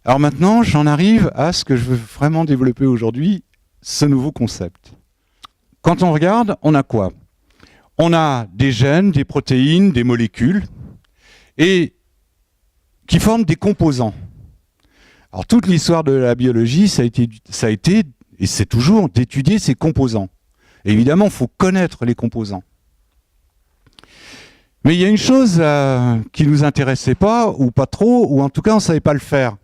Alors maintenant, j'en arrive à ce que je veux vraiment développer aujourd'hui, ce nouveau concept. Quand on regarde, on a quoi? On a des gènes, des protéines, des molécules, et qui forment des composants. Alors toute l'histoire de la biologie, ça a été et c'est toujours, d'étudier ces composants. Et évidemment, il faut connaître les composants. Mais il y a une chose qui ne nous intéressait pas, ou pas trop, ou en tout cas on ne savait pas le faire.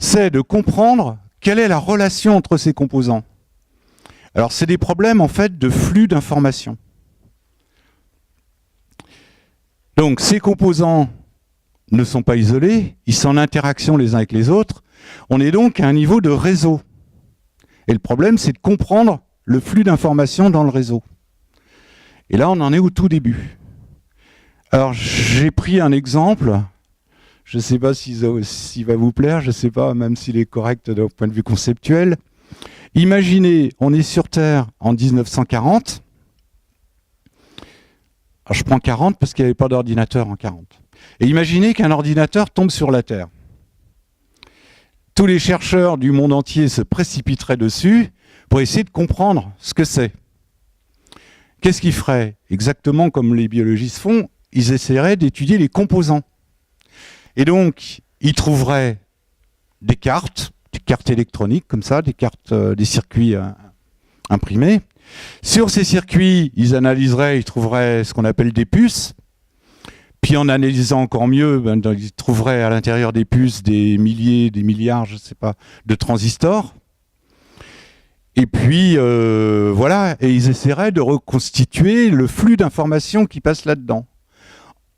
C'est de comprendre quelle est la relation entre ces composants. Alors c'est des problèmes en fait de flux d'informations. Donc ces composants ne sont pas isolés, ils sont en interaction les uns avec les autres. On est donc à un niveau de réseau. Et le problème, c'est de comprendre le flux d'informations dans le réseau. Et là, on en est au tout début. Alors, j'ai pris un exemple. Je ne sais pas s'il va vous plaire, je ne sais pas, même s'il est correct d'un point de vue conceptuel. Imaginez, on est sur Terre en 1940. Alors, je prends 40 parce qu'il n'y avait pas d'ordinateur en 40. Et imaginez qu'un ordinateur tombe sur la Terre. Tous les chercheurs du monde entier se précipiteraient dessus pour essayer de comprendre ce que c'est. Qu'est-ce qu'ils feraient? Exactement comme les biologistes font, ils essaieraient d'étudier les composants. Et donc, ils trouveraient des cartes électroniques comme ça, des circuits imprimés. Sur ces circuits, ils analyseraient, ils trouveraient ce qu'on appelle des puces. Puis en analysant encore mieux, ils trouveraient à l'intérieur des puces des milliers, des milliards, je ne sais pas, de transistors. Et puis, voilà, et ils essaieraient de reconstituer le flux d'informations qui passe là-dedans.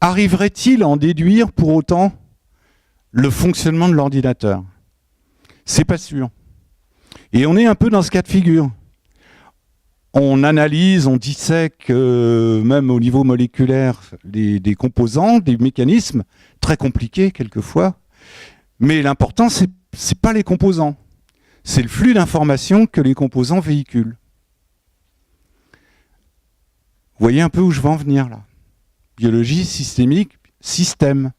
Arriverait-il à en déduire pour autant le fonctionnement de l'ordinateur? C'est pas sûr. Et on est un peu dans ce cas de figure. On analyse, on dissèque, même au niveau moléculaire, des composants, des mécanismes, très compliqués quelquefois. Mais l'important, c'est pas les composants. C'est le flux d'informations que les composants véhiculent. Vous voyez un peu où je veux en venir là. Biologie systémique, système.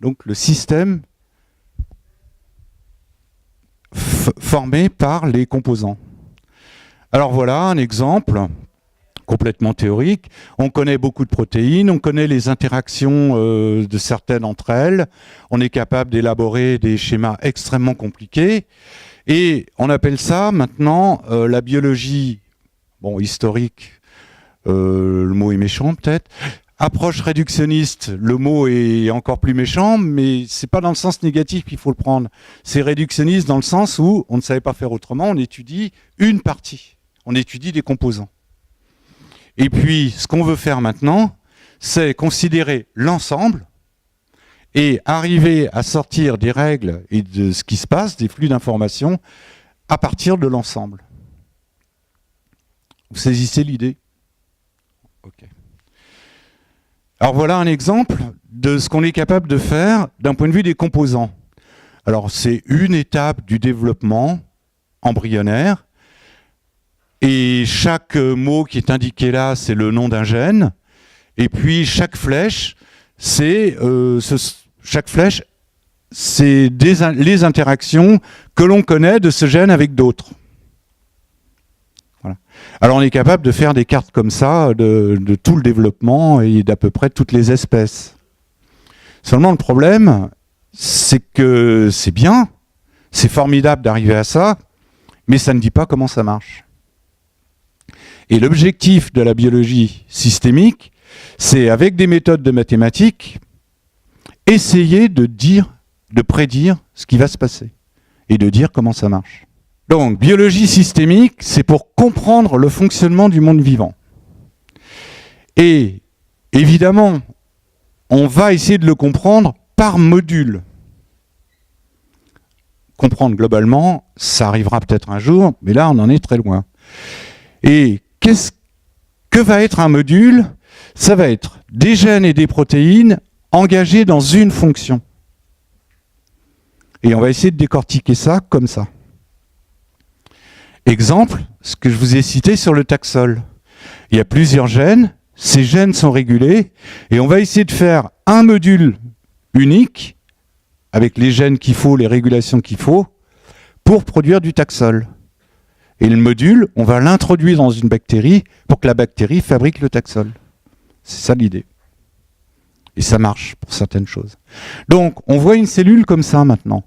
Donc le système formé par les composants. Alors voilà un exemple complètement théorique. On connaît beaucoup de protéines, on connaît les interactions de certaines d'entre elles. On est capable d'élaborer des schémas extrêmement compliqués. Et on appelle ça maintenant la biologie, bon, historique, le mot est méchant peut-être. Approche réductionniste, le mot est encore plus méchant, mais c'est pas dans le sens négatif qu'il faut le prendre. C'est réductionniste dans le sens où on ne savait pas faire autrement, on étudie une partie, on étudie des composants. Et puis, ce qu'on veut faire maintenant, c'est considérer l'ensemble et arriver à sortir des règles et de ce qui se passe, des flux d'informations, à partir de l'ensemble. Vous saisissez l'idée? Ok. Alors voilà un exemple de ce qu'on est capable de faire d'un point de vue des composants. Alors c'est une étape du développement embryonnaire et chaque mot qui est indiqué là, c'est le nom d'un gène. Et puis chaque flèche, c'est les interactions que l'on connaît de ce gène avec d'autres. Voilà. Alors on est capable de faire des cartes comme ça de tout le développement et d'à peu près toutes les espèces. Seulement le problème, c'est que c'est bien, c'est formidable d'arriver à ça, mais ça ne dit pas comment ça marche. Et l'objectif de la biologie systémique, c'est avec des méthodes de mathématiques, essayer de prédire ce qui va se passer et de dire comment ça marche. Donc, biologie systémique, c'est pour comprendre le fonctionnement du monde vivant. Et évidemment, on va essayer de le comprendre par module. Comprendre globalement, ça arrivera peut-être un jour, mais là, on en est très loin. Et que va être un module? Ça va être des gènes et des protéines engagés dans une fonction. Et on va essayer de décortiquer ça comme ça. Exemple, ce que je vous ai cité sur le taxol. Il y a plusieurs gènes, ces gènes sont régulés, et on va essayer de faire un module unique avec les gènes qu'il faut, les régulations qu'il faut, pour produire du taxol. Et le module, on va l'introduire dans une bactérie pour que la bactérie fabrique le taxol. C'est ça l'idée. Et ça marche pour certaines choses. Donc, on voit une cellule comme ça maintenant.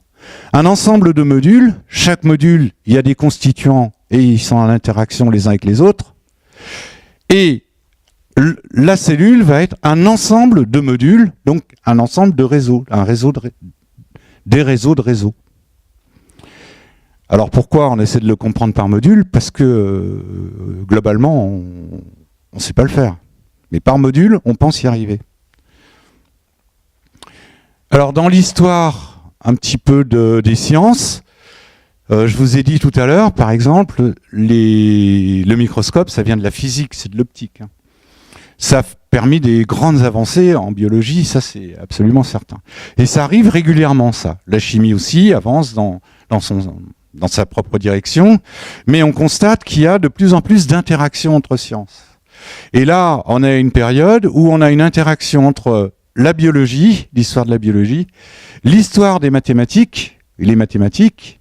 Un ensemble de modules. Chaque module, il y a des constituants et ils sont en interaction les uns avec les autres. Et la cellule va être un ensemble de modules, donc un ensemble de réseaux, des réseaux de réseaux. Alors pourquoi on essaie de le comprendre par module? Parce que globalement, on ne sait pas le faire. Mais par module, on pense y arriver. Alors dans l'histoire un petit peu des sciences, je vous ai dit tout à l'heure, par exemple, le microscope, ça vient de la physique, c'est de l'optique. Ça a permis des grandes avancées en biologie, ça c'est absolument certain. Et ça arrive régulièrement, ça. La chimie aussi avance dans sa propre direction, mais on constate qu'il y a de plus en plus d'interactions entre sciences. Et là, on a une période où on a une interaction entre la biologie, l'histoire de la biologie, l'histoire des mathématiques, et les mathématiques.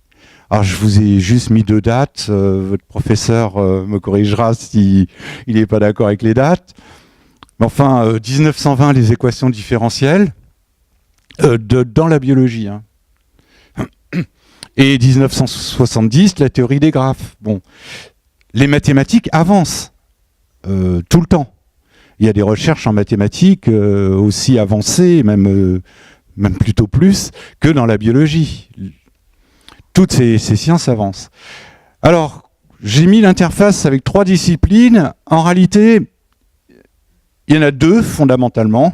Alors je vous ai juste mis 2 dates, votre professeur me corrigera s'il n'est pas d'accord avec les dates. Mais enfin, 1920, les équations différentielles, dans la biologie. Hein. Et 1970, la théorie des graphes. Bon, les mathématiques avancent tout le temps. Il y a des recherches en mathématiques aussi avancées, même plutôt plus, que dans la biologie. Toutes ces sciences avancent. Alors, j'ai mis l'interface avec 3 disciplines. En réalité, il y en a 2 fondamentalement.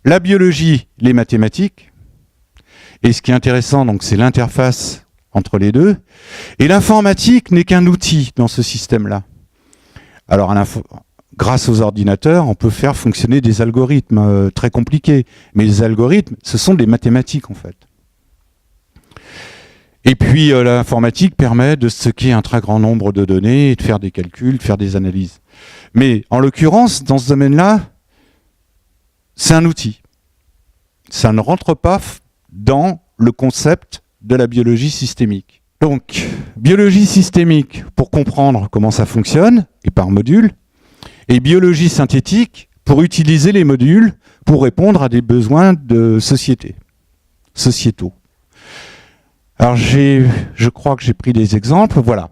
La biologie, les mathématiques. Et ce qui est intéressant, donc, c'est l'interface entre les deux. Et l'informatique n'est qu'un outil dans ce système-là. Alors, grâce aux ordinateurs, on peut faire fonctionner des algorithmes très compliqués. Mais les algorithmes, ce sont des mathématiques, en fait. Et puis, l'informatique permet de stocker un très grand nombre de données et de faire des calculs, de faire des analyses. Mais, en l'occurrence, dans ce domaine-là, c'est un outil. Ça ne rentre pas dans le concept de la biologie systémique. Donc, biologie systémique pour comprendre comment ça fonctionne, et par module, et biologie synthétique pour utiliser les modules pour répondre à des besoins de sociétaux. Alors, je crois que j'ai pris des exemples, voilà.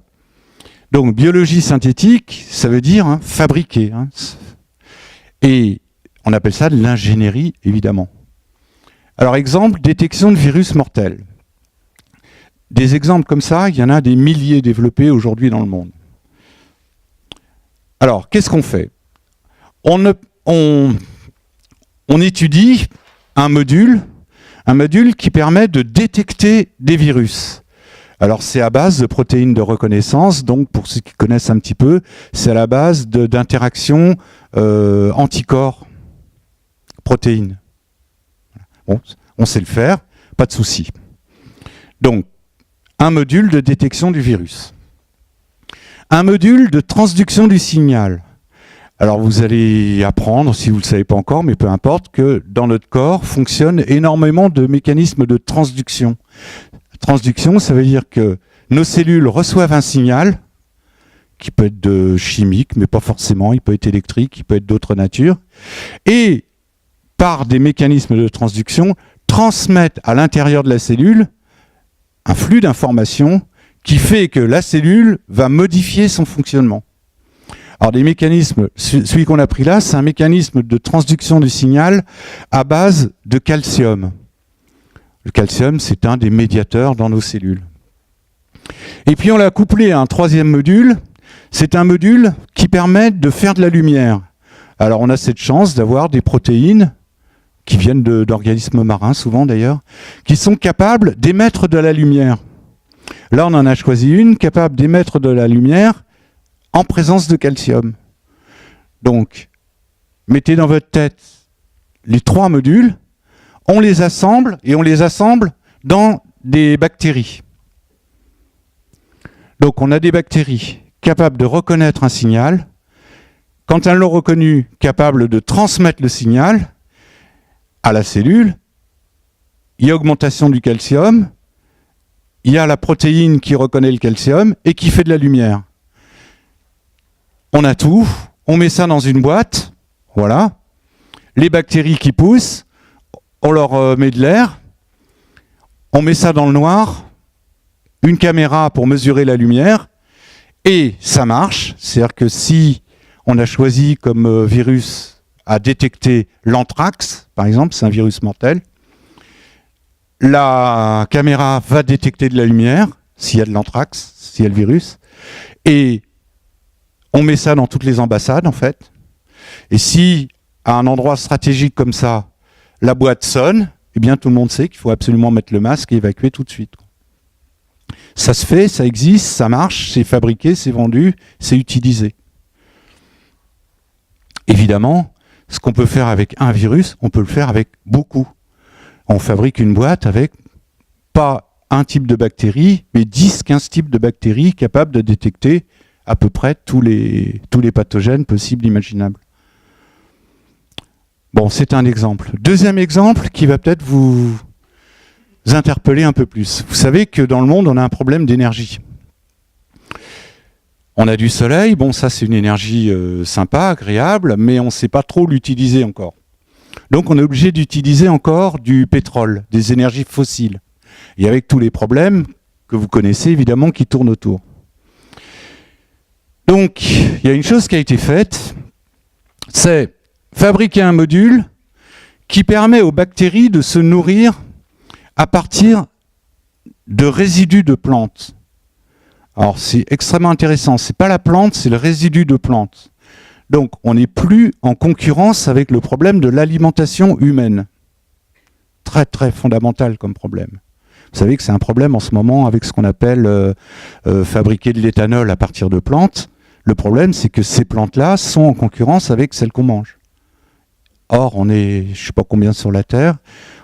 Donc, biologie synthétique, ça veut dire fabriquer. Et on appelle ça de l'ingénierie, évidemment. Alors, exemple, détection de virus mortels. Des exemples comme ça, il y en a des milliers développés aujourd'hui dans le monde. Alors, qu'est-ce qu'on fait? On étudie un module qui permet de détecter des virus. Alors, c'est à base de protéines de reconnaissance, donc pour ceux qui connaissent un petit peu, c'est à la base d'interactions anticorps, protéines. Bon, on sait le faire, pas de souci. Donc, un module de détection du virus. Un module de transduction du signal. Alors vous allez apprendre, si vous ne le savez pas encore, mais peu importe, que dans notre corps fonctionnent énormément de mécanismes de transduction. Transduction, ça veut dire que nos cellules reçoivent un signal, qui peut être de chimique, mais pas forcément, il peut être électrique, il peut être d'autres natures, et par des mécanismes de transduction, transmettent à l'intérieur de la cellule un flux d'informations qui fait que la cellule va modifier son fonctionnement. Alors des mécanismes, celui qu'on a pris là, c'est un mécanisme de transduction du signal à base de calcium. Le calcium, c'est un des médiateurs dans nos cellules. Et puis on l'a couplé à un 3e module, c'est un module qui permet de faire de la lumière. Alors on a cette chance d'avoir des protéines qui viennent d'organismes marins, souvent d'ailleurs, qui sont capables d'émettre de la lumière. Là, on en a choisi une capable d'émettre de la lumière en présence de calcium. Donc, mettez dans votre tête les 3 modules, on les assemble, et on les assemble dans des bactéries. Donc, on a des bactéries capables de reconnaître un signal. Quand elles l'ont reconnu, capables de transmettre le signal à la cellule, il y a augmentation du calcium, il y a la protéine qui reconnaît le calcium et qui fait de la lumière. On a tout, on met ça dans une boîte, voilà. Les bactéries qui poussent, on leur met de l'air, on met ça dans le noir, une caméra pour mesurer la lumière, et ça marche. C'est-à-dire que si on a choisi comme virus à détecter l'anthrax, par exemple, c'est un virus mortel, la caméra va détecter de la lumière, s'il y a de l'anthrax, s'il y a le virus, et on met ça dans toutes les ambassades, en fait. Et si, à un endroit stratégique comme ça, la boîte sonne, eh bien tout le monde sait qu'il faut absolument mettre le masque et évacuer tout de suite. Ça se fait, ça existe, ça marche, c'est fabriqué, c'est vendu, c'est utilisé. Évidemment, ce qu'on peut faire avec un virus, on peut le faire avec beaucoup. On fabrique une boîte avec pas un type de bactérie, mais 10-15 types de bactéries capables de détecter à peu près tous les pathogènes possibles, imaginables. Bon, c'est un exemple. Deuxième exemple qui va peut-être vous interpeller un peu plus. Vous savez que dans le monde, on a un problème d'énergie. On a du soleil, bon ça c'est une énergie sympa, agréable, mais on ne sait pas trop l'utiliser encore. Donc on est obligé d'utiliser encore du pétrole, des énergies fossiles. Et avec tous les problèmes que vous connaissez évidemment qui tournent autour. Donc il y a une chose qui a été faite, c'est fabriquer un module qui permet aux bactéries de se nourrir à partir de résidus de plantes. Alors c'est extrêmement intéressant, c'est pas la plante, c'est le résidu de plante. Donc on n'est plus en concurrence avec le problème de l'alimentation humaine. Très très fondamental comme problème. Vous savez que c'est un problème en ce moment avec ce qu'on appelle fabriquer de l'éthanol à partir de plantes. Le problème c'est que ces plantes-là sont en concurrence avec celles qu'on mange. Or on est, je ne sais pas combien sur la Terre,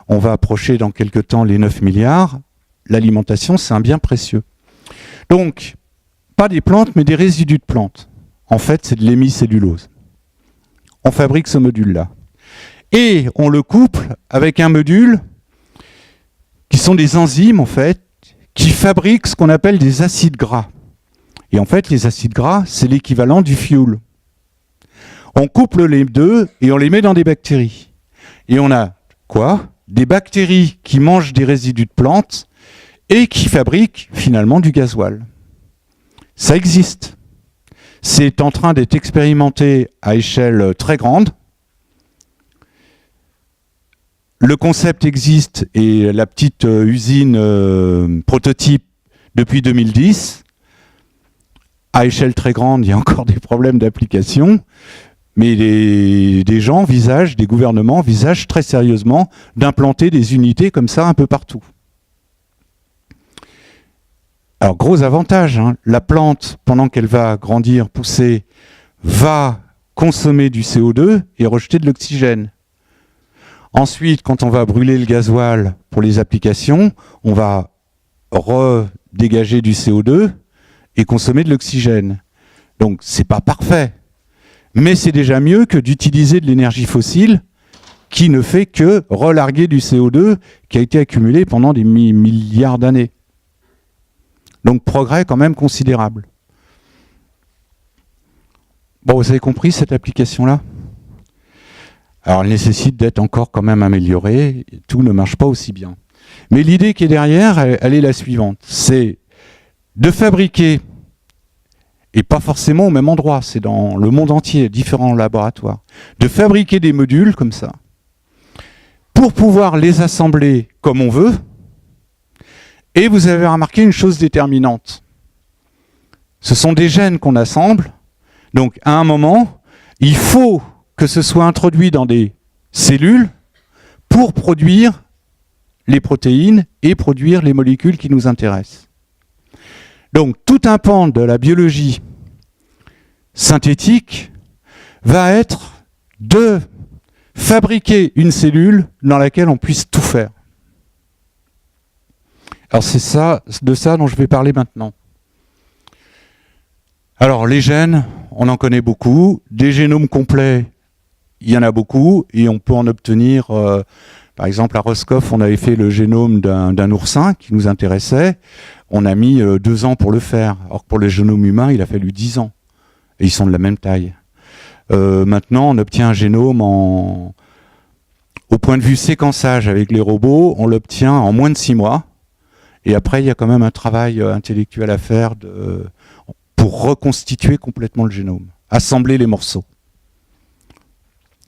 on va approcher dans quelques temps les 9 milliards. L'alimentation c'est un bien précieux. Donc, pas des plantes, mais des résidus de plantes. En fait, c'est de l'hémicellulose. On fabrique ce module-là. Et on le couple avec un module qui sont des enzymes, en fait, qui fabriquent ce qu'on appelle des acides gras. Et en fait, les acides gras, c'est l'équivalent du fioul. On couple les deux et on les met dans des bactéries. Et on a quoi? Des bactéries qui mangent des résidus de plantes et qui fabriquent finalement du gasoil. Ça existe. C'est en train d'être expérimenté à échelle très grande. Le concept existe et la petite usine prototype depuis 2010. À échelle très grande, il y a encore des problèmes d'application, mais des gens envisagent, des gouvernements envisagent très sérieusement d'implanter des unités comme ça un peu partout. Alors, gros avantage, hein, la plante, pendant qu'elle va grandir, pousser, va consommer du CO2 et rejeter de l'oxygène. Ensuite, quand on va brûler le gasoil pour les applications, on va redégager du CO2 et consommer de l'oxygène. Donc, c'est pas parfait. Mais c'est déjà mieux que d'utiliser de l'énergie fossile qui ne fait que relarguer du CO2 qui a été accumulé pendant des milliards d'années. Donc progrès quand même considérable. Bon, vous avez compris cette application-là? Alors elle nécessite d'être encore quand même améliorée, tout ne marche pas aussi bien. Mais l'idée qui est derrière, elle est la suivante, c'est de fabriquer, et pas forcément au même endroit, c'est dans le monde entier, différents laboratoires, de fabriquer des modules comme ça, pour pouvoir les assembler comme on veut. Et vous avez remarqué une chose déterminante. Ce sont des gènes qu'on assemble. Donc, à un moment, il faut que ce soit introduit dans des cellules pour produire les protéines et produire les molécules qui nous intéressent. Donc, tout un pan de la biologie synthétique va être de fabriquer une cellule dans laquelle on puisse tout faire. Alors c'est de ça dont je vais parler maintenant. Alors les gènes, on en connaît beaucoup. Des génomes complets, il y en a beaucoup et on peut en obtenir Par exemple, à Roscoff, on avait fait le génome d'un oursin qui nous intéressait. On a mis 2 ans pour le faire. Alors que pour le génome humain, il a fallu 10 ans. Et ils sont de la même taille. Maintenant, on obtient un génome au point de vue séquençage avec les robots, on l'obtient en moins de 6 mois. Et après, il y a quand même un travail intellectuel à faire pour reconstituer complètement le génome, assembler les morceaux.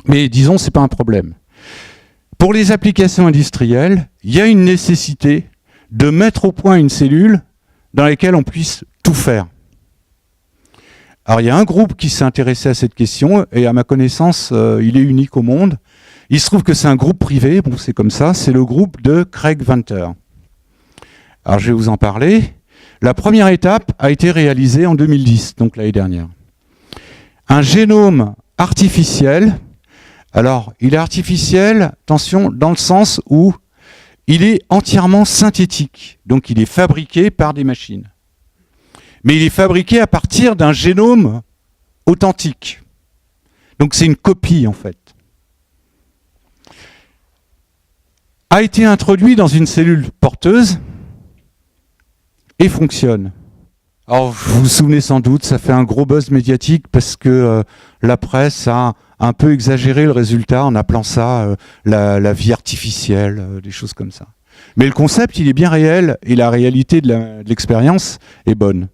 Mais disons, ce n'est pas un problème. Pour les applications industrielles, il y a une nécessité de mettre au point une cellule dans laquelle on puisse tout faire. Alors il y a un groupe qui s'est intéressé à cette question, et à ma connaissance, il est unique au monde. Il se trouve que c'est un groupe privé, bon c'est comme ça, c'est le groupe de Craig Venter. Alors je vais vous en parler. La première étape a été réalisée en 2010, donc l'année dernière. Un génome artificiel. Alors, il est artificiel, attention, dans le sens où il est entièrement synthétique. Donc, il est fabriqué par des machines. Mais il est fabriqué à partir d'un génome authentique. Donc, c'est une copie, en fait. A été introduit dans une cellule porteuse et fonctionne. Alors, vous vous souvenez sans doute, ça fait un gros buzz médiatique parce que la presse a un peu exagéré le résultat en appelant ça la vie artificielle, des choses comme ça. Mais le concept, il est bien réel et la réalité de l'expérience est bonne.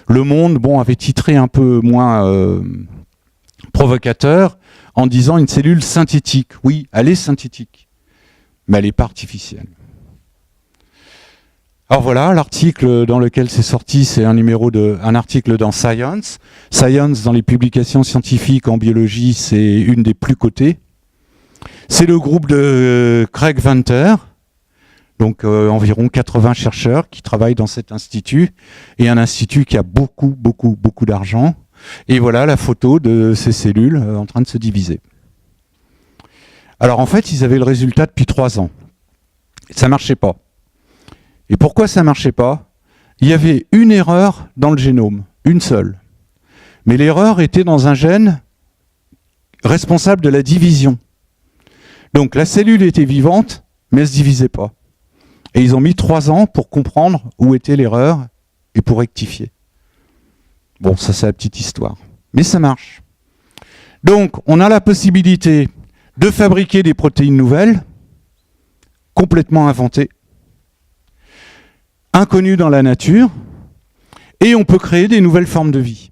Le Monde, bon, avait titré un peu moins provocateur en disant une cellule synthétique. Oui, elle est synthétique, mais elle n'est pas artificielle. Alors voilà, l'article dans lequel c'est sorti, c'est un article dans Science. Science, dans les publications scientifiques en biologie, c'est une des plus cotées. C'est le groupe de Craig Venter, donc environ 80 chercheurs qui travaillent dans cet institut, et un institut qui a beaucoup d'argent. Et voilà la photo de ces cellules en train de se diviser. Alors en fait, ils avaient le résultat depuis 3 ans. Ça ne marchait pas. Et pourquoi ça ne marchait pas? Il y avait une erreur dans le génome, une seule. Mais l'erreur était dans un gène responsable de la division. Donc la cellule était vivante, mais elle ne se divisait pas. Et ils ont mis 3 ans pour comprendre où était l'erreur et pour rectifier. Bon, ça c'est la petite histoire. Mais ça marche. Donc on a la possibilité de fabriquer des protéines nouvelles, complètement inventées, inconnues dans la nature, et on peut créer des nouvelles formes de vie.